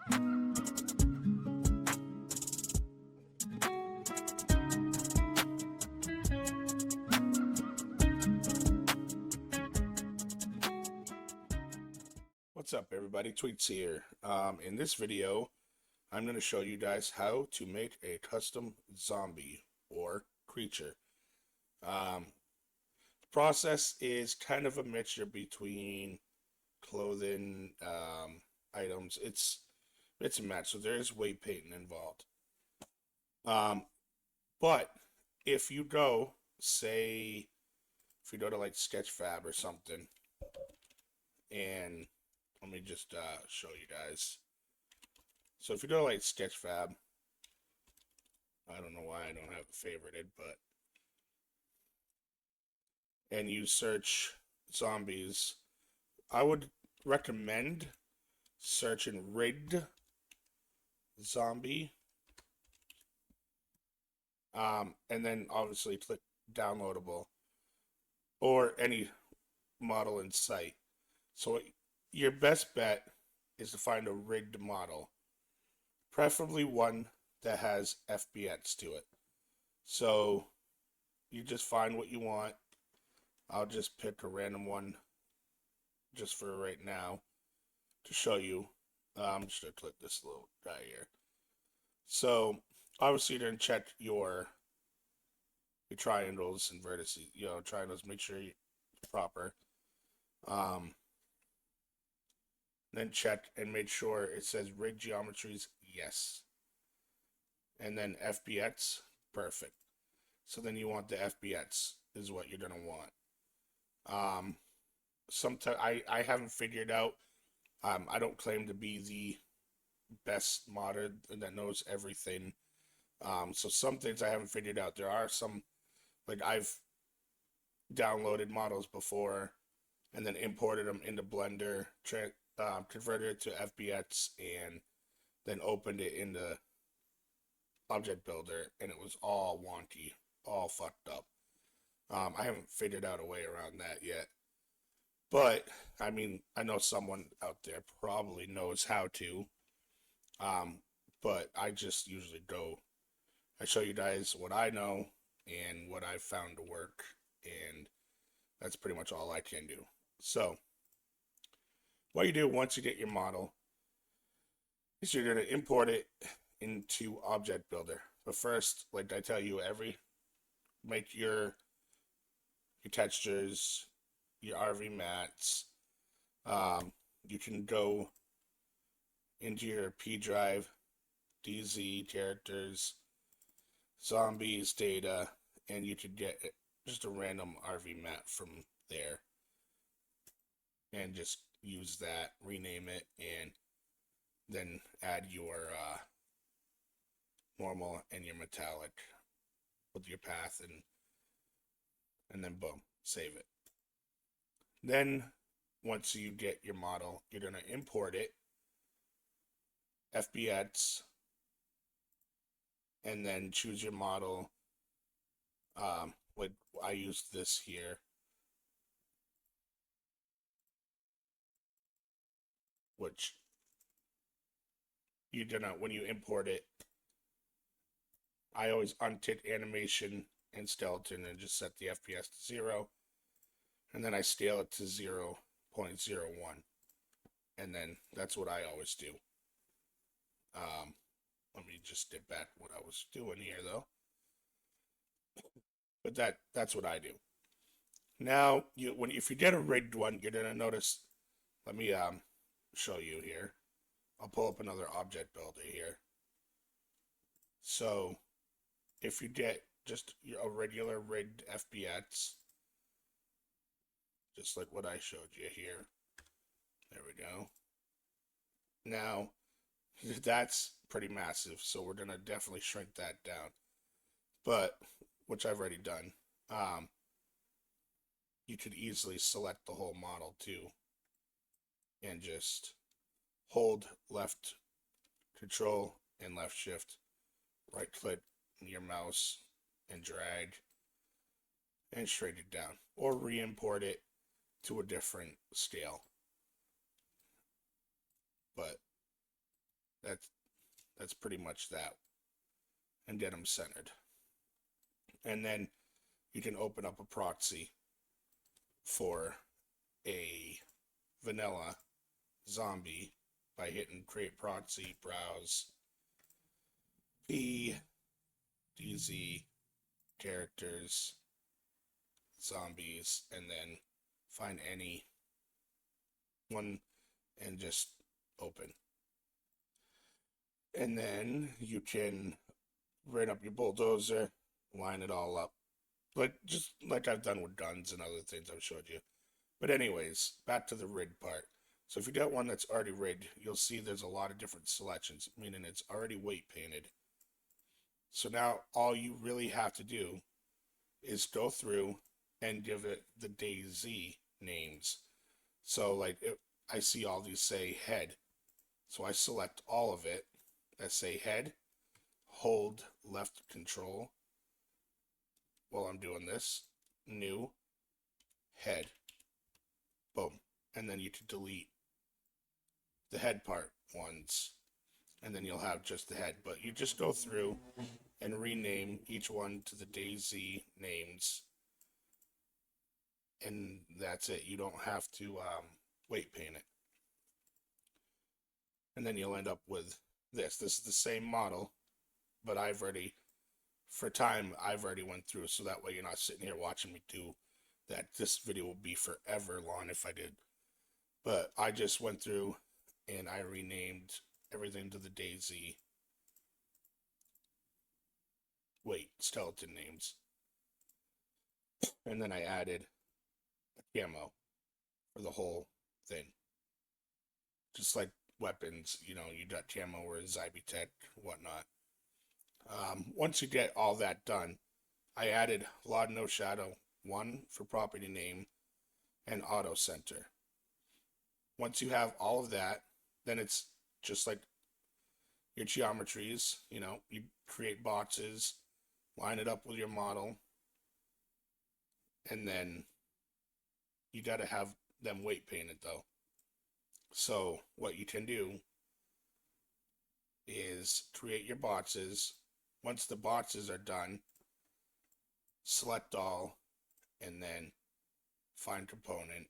What's up, everybody? Tweets here. In this video, I'm going to show you guys how to make a custom zombie or creature. The process is kind of a mixture between clothing, items. It's a match, so there is weight painting involved. But if you go, say, if you go to like Sketchfab or something, and let me just show you guys. So if you go to like Sketchfab, I don't know why I don't have it favorited, but and you search zombies, I would recommend searching rigged zombie, and then obviously click downloadable or any model in sight. So your best bet is to find a rigged model, preferably one that has FBX to it. So you just find what you want. I'll just pick a random one just for right now to show you. I'm just going to click this little guy here. So obviously you're going to check your triangles and vertices, triangles, make sure you're proper. Then check and make sure it says rig geometries, yes. And then FBX, perfect. So then you want the FBX is what you're gonna want. Sometimes I haven't figured out. I don't claim to be the best modder that knows everything. So some things I haven't figured out. There are some, like I've downloaded models before and then imported them into Blender, converted it to FBX, and then opened it into Object Builder, and it was all wonky, all fucked up. I haven't figured out a way around that yet. But, I mean, I know someone out there probably knows how to. But I just usually I show you guys what I know and what I've found to work, and that's pretty much all I can do. So, what you do once you get your model is you're going to import it into Object Builder. But first, like I tell you, make your textures, your RV mats. You can go into your P drive, DayZ, characters, zombies, data, and you could get just a random RV mat from there. And just use that, rename it, and then add your normal and your metallic with your path, and then boom, save it. Then once you get your model, you're going to import it, FBX, and then choose your model. Like I used this here, which you're gonna, when you import it, I always untick animation and skeleton and just set the FPS to 0, and then I scale it to 0.01, and then that's what I always do. Let me just get back what I was doing here though. But that's what I do. Now, if you get a rigged one, you're gonna notice. Let me show you here. I'll pull up another object builder here. So, if you get just a regular rigged FBX, just like what I showed you here, there we go. Now, that's pretty massive, so we're gonna definitely shrink that down. But which I've already done. You could easily select the whole model too, and just hold left control and left shift, right click your mouse and drag and shrink it down, or re-import it to a different scale. But That's pretty much that. And get them centered. And then you can open up a proxy for a vanilla zombie by hitting create proxy, browse, DayZ characters, zombies, and then find any one and just open. And then you can bring up your bulldozer, line it all up, just like I've done with guns and other things I've showed you. But anyways, back to the rig part. So if you got one that's already rigged, you'll see there's a lot of different selections, meaning it's already weight painted. So now all you really have to do is go through and give it the DayZ names. So like I see all these say head. So I select all of it that say head, hold left control while I'm doing this, new, head, boom. And then you can delete the head part ones, and then you'll have just the head. But you just go through and rename each one to the DayZ names, and that's it. You don't have to weight paint it. And then you'll end up with this. This is the same model, but I've already went through, so that way you're not sitting here watching me do that. This video will be forever long if I did. But I just went through and I renamed everything to the DayZ skeleton names. And then I added a camo for the whole thing. Just like weapons, you got camo or Zybitech, whatnot. Once you get all that done, I added Lot No Shadow 1 for property name and auto center. Once you have all of that, then it's just like your geometries, you create boxes, line it up with your model, and then you got to have them weight painted though. So what you can do is create your boxes. Once the boxes are done, select all, and then find component,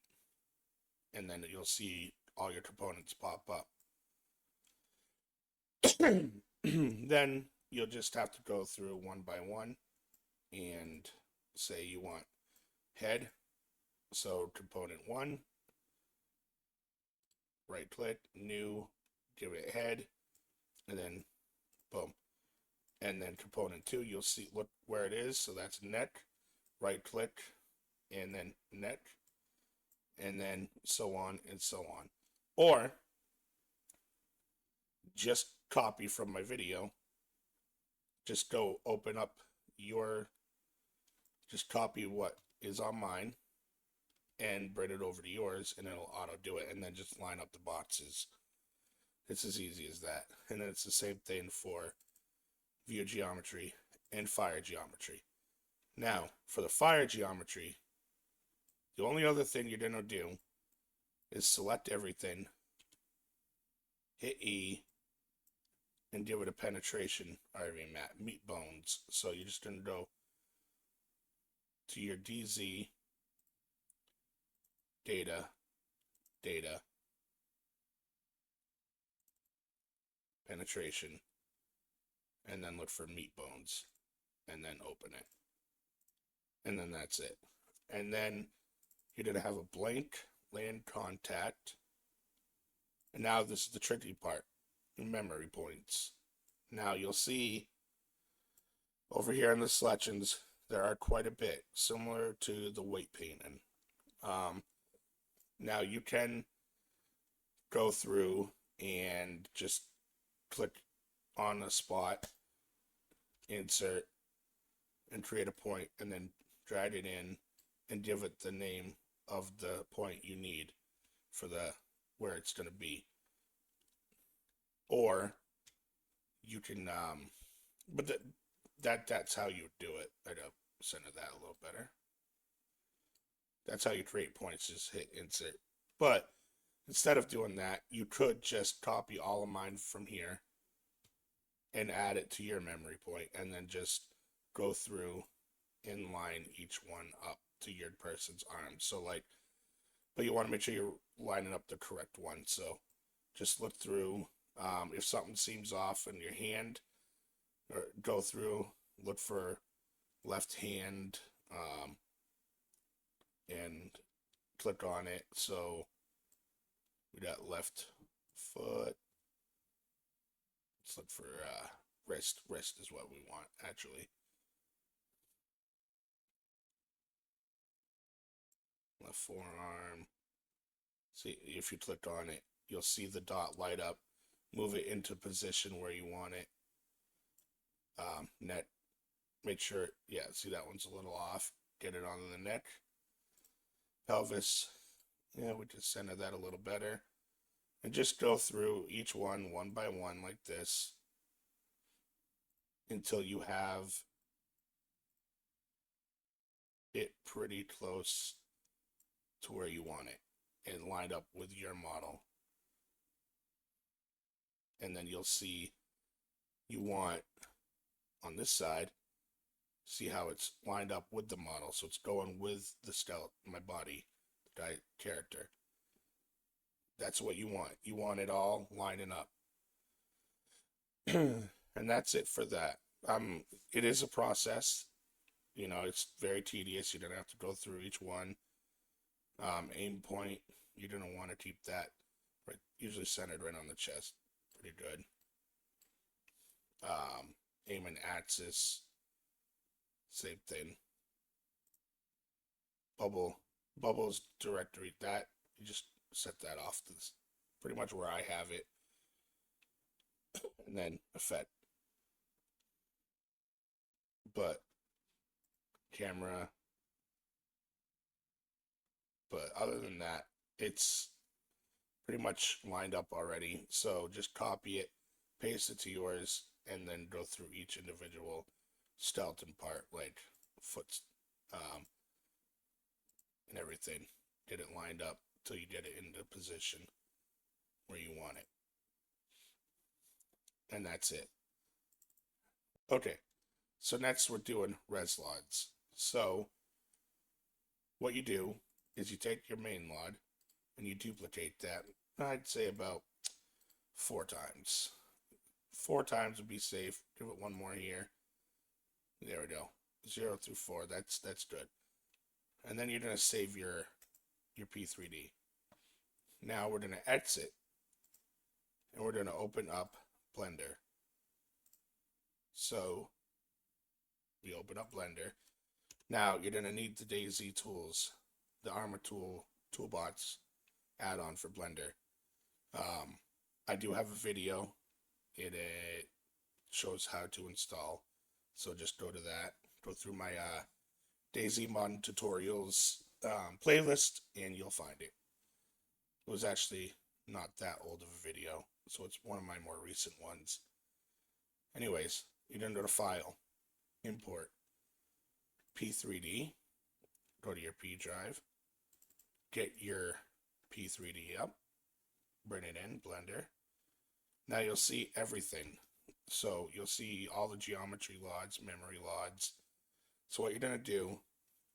and then you'll see all your components pop up. Then you'll just have to go through one by one and say you want head. So component 1, right click, new, give it head, and then boom. And then component 2, you'll see, look where it is. So that's neck, right click, and then neck, and then so on and so on. Or just copy from my video. Just go open up just copy what is on mine and bring it over to yours, and it'll auto do it, and then just line up the boxes. It's as easy as that. And then it's the same thing for view geometry and fire geometry. Now, for the fire geometry, the only other thing you're going to do is select everything, hit E, and give it a penetration RV map, meat bones. So you're just going to go to your DayZ, data, penetration, and then look for meat bones, and then open it. And then that's it. And then you're going to have a blank land contact. And now this is the tricky part, memory points. Now you'll see over here in the selections, there are quite a bit, similar to the weight painting. Now you can go through and just click on a spot, insert, and create a point, and then drag it in and give it the name of the point you need for where it's going to be. Or you can but that's how you do it. I gotta center that a little better. That's how you create points, just hit insert. But instead of doing that, you could just copy all of mine from here, and add it to your memory point, and then just go through and line each one up to your person's arm. So like, but you want to make sure you're lining up the correct one. So just look through. If something seems off in your hand, or go through, look for left hand, and click on it. So we got left foot. Let's look for wrist. Wrist is what we want, actually. Left forearm. See, if you click on it, you'll see the dot light up. Move it into position where you want it. Neck. Make sure, yeah, see that one's a little off. Get it on the neck. Pelvis. Yeah, we just center that a little better. And just go through each one by one like this until you have it pretty close to where you want it and lined up with your model. And then you'll see you want on this side, see how it's lined up with the model. So it's going with the skeleton, my body, the character. That's what you want. You want it all lining up. And that's it for that. It is a process. You know, it's very tedious. You're gonna have to go through each one. Aim point, you're gonna want to keep that right, usually centered right on the chest. Pretty good. Aim and axis, same thing. Bubbles directory, that you just set that off to this, pretty much where I have it. And then effect. But camera. But other than that, it's pretty much lined up already. So just copy it, paste it to yours, and then go through each individual skeleton part, like foot, and everything. Get it lined up till you get it into position where you want it. And that's it. Okay, so next we're doing res lods. So what you do is you take your main lod and you duplicate that. I'd say about 4 times. 4 times would be safe. Give it one more here. There we go. 0 through 4. That's good. And then you're gonna save your P3D. Now we're gonna exit, and we're gonna open up Blender. So we open up Blender. Now you're gonna need the DayZ tools, the Armor toolbox add-on for Blender. I do have a video. It shows how to install. So just go to that. Go through my DayZ Modding tutorials playlist, and you'll find it. It was actually not that old of a video, so it's one of my more recent ones. Anyways, you're gonna go to File, Import, P3D. Go to your P drive. Get your P3D up. Bring it in, Blender. Now you'll see everything. So you'll see all the geometry lods, memory lods. So what you're going to do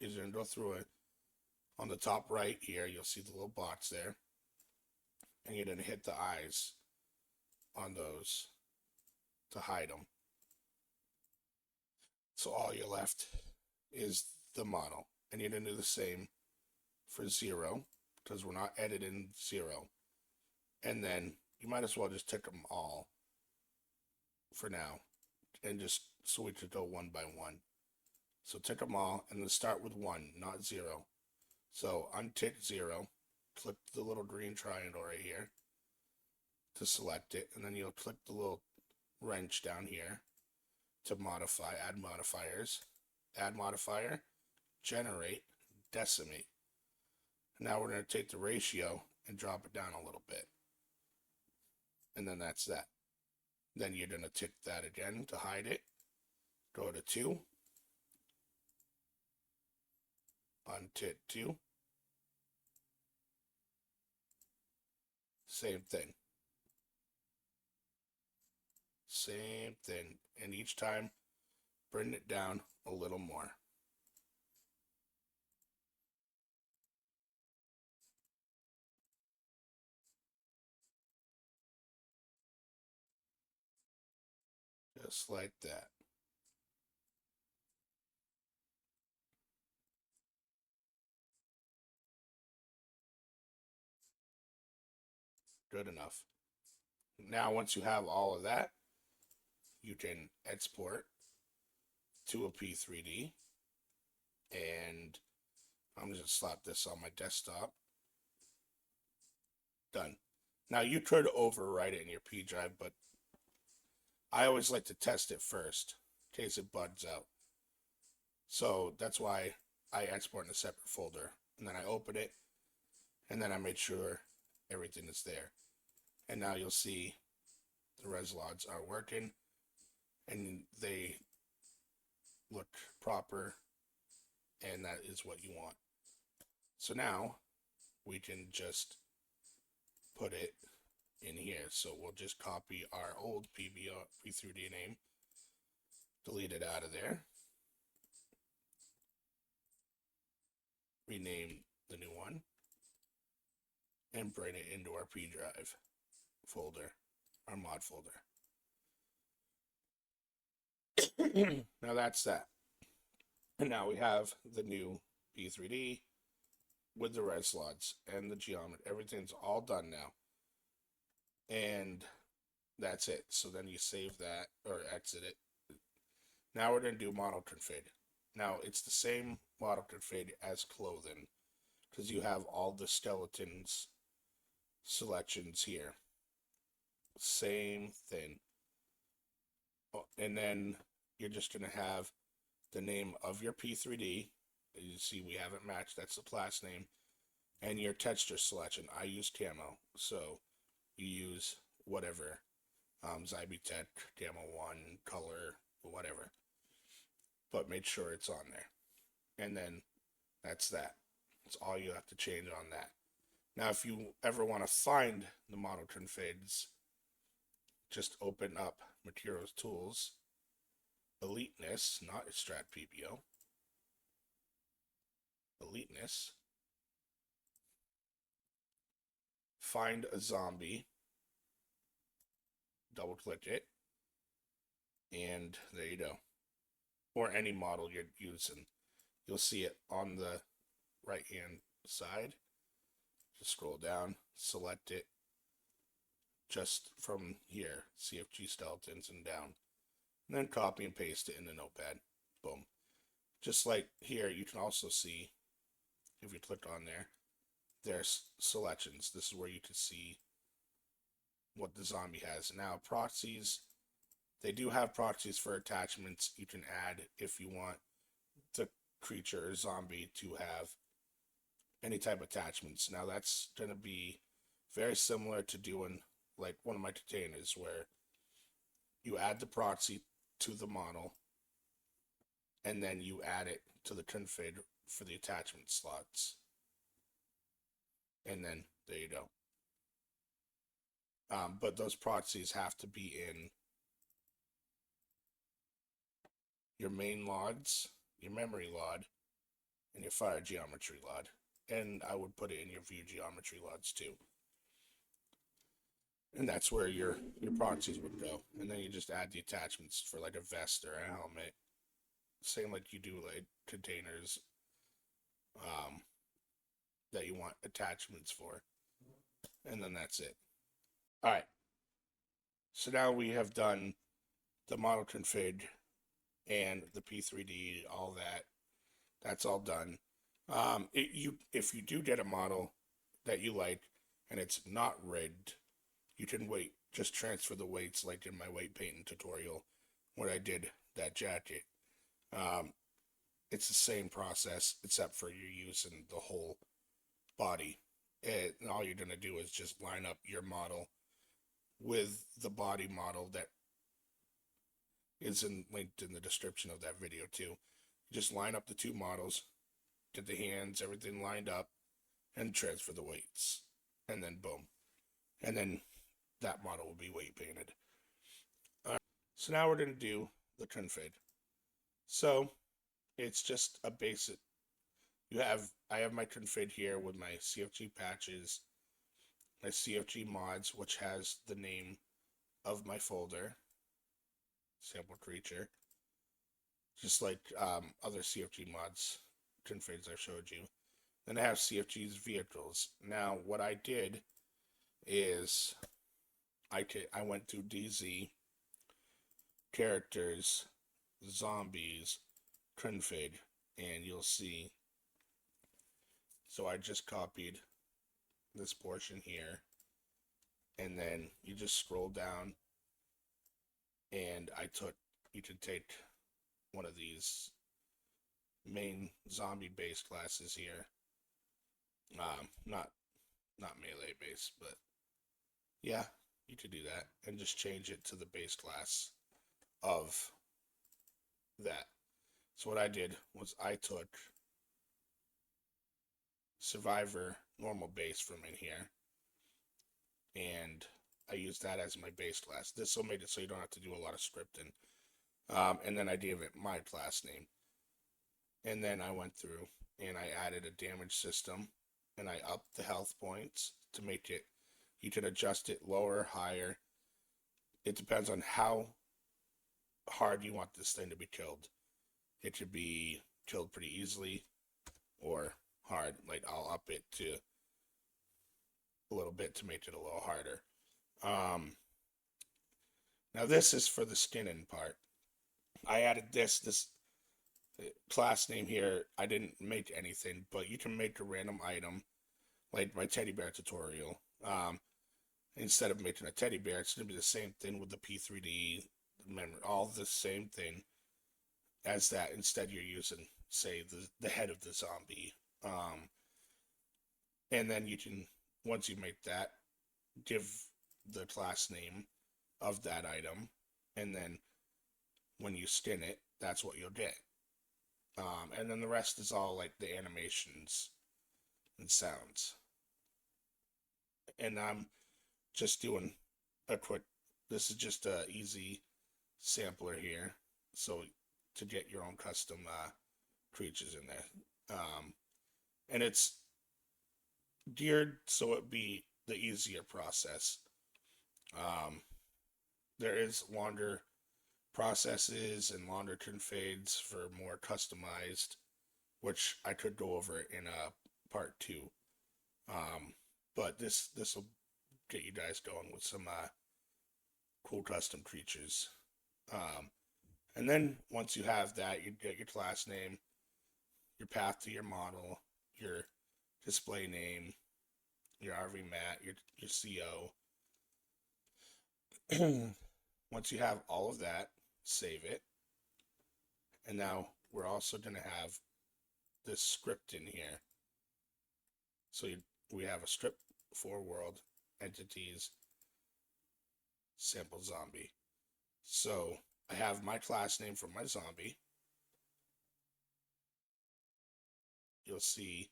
is you're going to go through it. On the top right here, you'll see the little box there. And you're going to hit the eyes on those to hide them. So all you're left is the model. And you're going to do the same for 0, because we're not editing 0. And then you might as well just tick them all for now, and just so we could go one by one. So tick them all, and then start with 1, not 0. So untick 0, click the little green triangle right here to select it, and then you'll click the little wrench down here to modify, add modifiers, add modifier, generate, decimate. Now we're going to take the ratio and drop it down a little bit. And then that's that. Then you're going to tick that again to hide it. Go to 2. Untick 2. Same thing. Same thing. And each time, bring it down a little more. Just like that. Good enough. Now, once you have all of that, you can export to a P3D. And I'm just slap this on my desktop. Done. Now, you could overwrite it in your P drive, but I always like to test it first in case it bugs out. So that's why I export in a separate folder. And then I open it, and then I make sure everything is there. And now you'll see the res lods are working, and they look proper, and that is what you want. So now we can just put it in here. So we'll just copy our old P3D name, delete it out of there, rename the new one, and bring it into our P drive folder, our mod folder. Now that's that. And now we have the new P3D with the res slots and the geometry. Everything's all done now. And that's it. So then you save that or exit it. Now we're going to do model config. Now it's the same model config as clothing because you have all the skeletons selections here. Same thing. Oh, and then you're just going to have the name of your P3D. You see we haven't matched, that's the class name. And your texture selection. I use camo, so you use whatever. Zybitech, camo 1, color, whatever. But make sure it's on there. And then that's that. That's all you have to change on that. Now, if you ever want to find the model configs, just open up Materials Tools, Eliteness, not Extract PBO, Eliteness, find a zombie, double click it, and there you go. Or any model you're using. You'll see it on the right hand side. Just scroll down, select it just from here, CFG skeletons and down. And then copy and paste it in the notepad. Boom. Just like here, you can also see, if you click on there, there's selections. This is where you can see what the zombie has. Now, proxies, they do have proxies for attachments you can add if you want the creature or zombie to have any type of attachments. Now, that's going to be very similar to doing like one of my containers where you add the proxy to the model and then you add it to the config for the attachment slots. And then there you go. But those proxies have to be in your main lods, your memory lod, and your fire geometry lod. And I would put it in your view geometry lods too. And that's where your proxies would go. And then you just add the attachments for like a vest or a helmet. Same like you do like containers that you want attachments for. And then that's it. All right. So now we have done the model config and the P3D, all that. That's all done. If you do get a model that you like and it's not rigged, you can wait. Just transfer the weights like in my weight painting tutorial where I did that jacket. It's the same process except for you're using the whole body. And all you're going to do is just line up your model with the body model that is linked in the description of that video too. Just line up the two models, get the hands, everything lined up, and transfer the weights. And then boom. And then that model will be weight painted. So now we're going to do the config. So it's just a basic. I have my config here with my CFG patches, my CFG mods, which has the name of my folder, sample creature, just like other CFG mods configs I showed you. Then I have CFG's vehicles. Now what I did is I went through DayZ, characters, zombies, config, and you'll see. So I just copied this portion here, and then you just scroll down, and you can take one of these main zombie based classes here, not melee based, but yeah, you could do that and just change it to the base class of that. So what I did was I took survivor normal base from in here, and I used that as my base class. This will make it so you don't have to do a lot of scripting. And then I gave it my class name. And then I went through and I added a damage system, and I upped the health points to make it, you can adjust it lower, higher. It depends on how hard you want this thing to be killed. It should be killed pretty easily or hard. Like I'll up it to a little bit to make it a little harder. Now this is for the skinning part. I added this class name here. I didn't make anything, but you can make a random item, like my teddy bear tutorial. Instead of making a teddy bear, it's going to be the same thing with the P3D memory, all the same thing as that. Instead, you're using, say, the head of the zombie. And then you can, once you make that, give the class name of that item, and then when you skin it, that's what you'll get. And then the rest is all like the animations and sounds. And I'm just doing a quick, this is just a easy sampler here, so to get your own custom creatures in there. And it's geared so it be the easier process. There is longer processes and longer configs for more customized, which I could go over in part 2. But this will get you guys going with some cool custom creatures. And then once you have that, you get your class name, your path to your model, your display name, your RV mat, your CO. Once you have all of that, save it. And now we're also going to have this script in here. So we have a script for world, entities, sample zombie. So I have my class name for my zombie. You'll see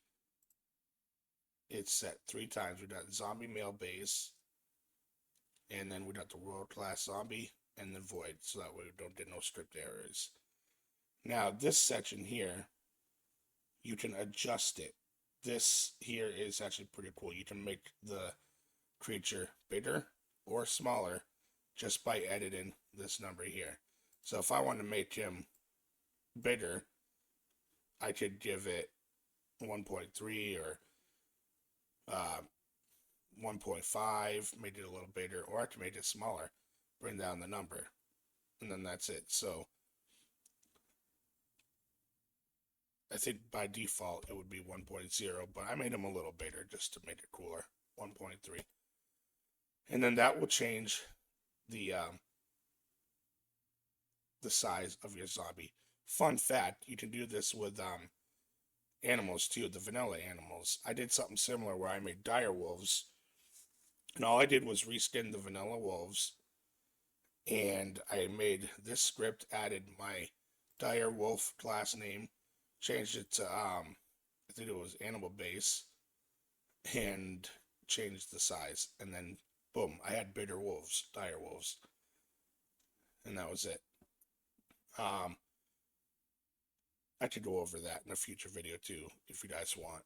it's set 3 times. We got zombie male base, and then we got the world class zombie, and then void, so that way we don't get no script errors. Now this section here, you can adjust it. This here is actually pretty cool. You can make the creature bigger or smaller just by editing this number here. So if I want to make him bigger, I could give it 1.3 or 1.5, make it a little bigger, or I can make it smaller, bring down the number, and then that's it. So I think by default it would be 1.0, but I made them a little bigger just to make it cooler, 1.3. And then that will change the size of your zombie. Fun fact, you can do this with animals too, the vanilla animals. I did something similar where I made dire wolves, and all I did was reskin the vanilla wolves, and I made this script, added my dire wolf class name, changed it to I think it was animal base, and changed the size, and then boom, I had bigger wolves, dire wolves. and that was it. I could go over that in a future video too, if you guys want.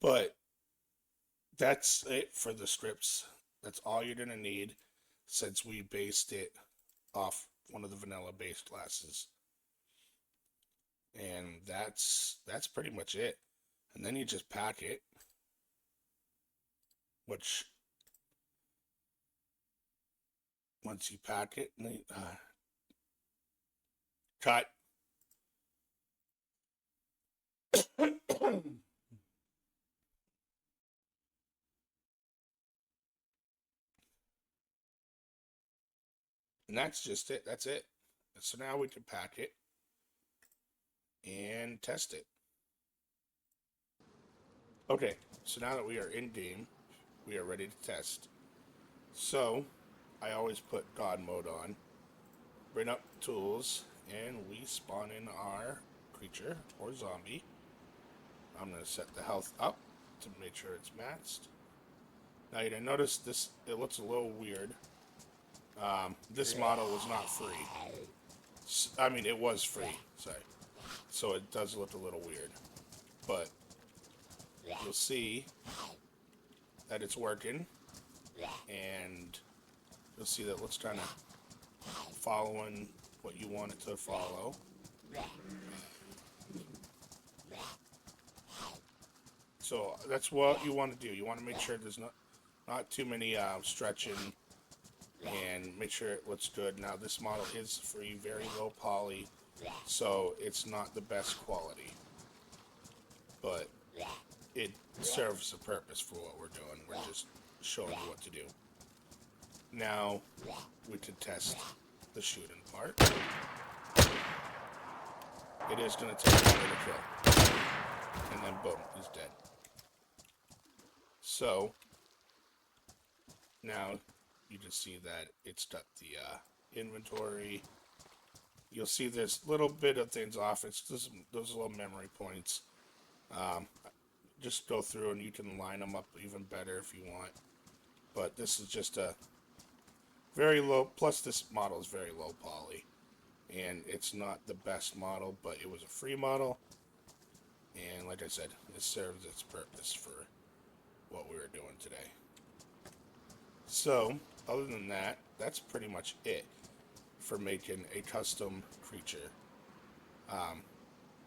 But that's it for the scripts. That's all you're gonna need, since we based it off one of the vanilla based classes. And that's pretty much it. And then you just pack it, which once you pack it, cut. And that's just it. That's it. So now we can pack it and test it. Okay, so now that we are in game, we are ready to test. So I always put God mode on, bring up tools, and we spawn in our creature or zombie. I'm going to set the health up to make sure it's matched. Now you're going to notice this, it looks a little weird. This model was not free. I mean, it was free, sorry. So it does look a little weird. But you'll see that it's working. And you'll see that it's kind of following what you want it to follow. So that's what you want to do. You want to make sure there's not too many stretching, and make sure it looks good. Now this model is free, very low poly, so it's not the best quality, but it serves a purpose for what we're doing. We're just showing you what to do. Now we can test the shooting part. It is going to take a minute to kill, and then boom, he's dead. So now you just see that it's got the inventory. You'll see there's a little bit of things off. It's just those little memory points. Just go through and you can line them up even better if you want. But this is just a very low, plus this model is very low poly. And it's not the best model, but it was a free model. And like I said, it serves its purpose for what we were doing today. So, other than that, that's pretty much it for making a custom creature.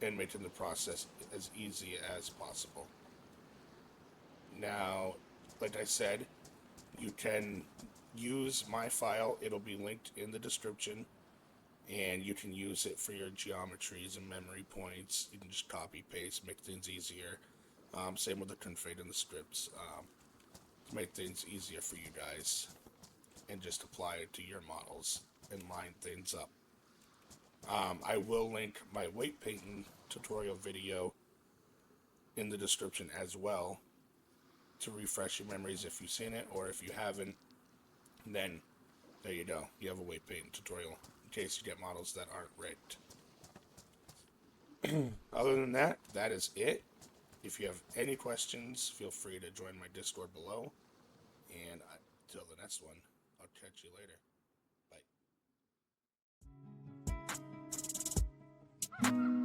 And making the process as easy as possible. Now, like I said, you can use my file. It'll be linked in the description. And you can use it for your geometries and memory points. You can just copy, paste, make things easier. Same with the config and the scripts. To make things easier for you guys. And just apply it to your models and line things up. I will link my weight painting tutorial video in the description as well to refresh your memories if you've seen it, or if you haven't, then there you go. You have a weight painting tutorial in case you get models that aren't rigged. Other than that, that is it. If you have any questions, feel free to join my Discord below. And until the next one, I'll catch you later. Bye.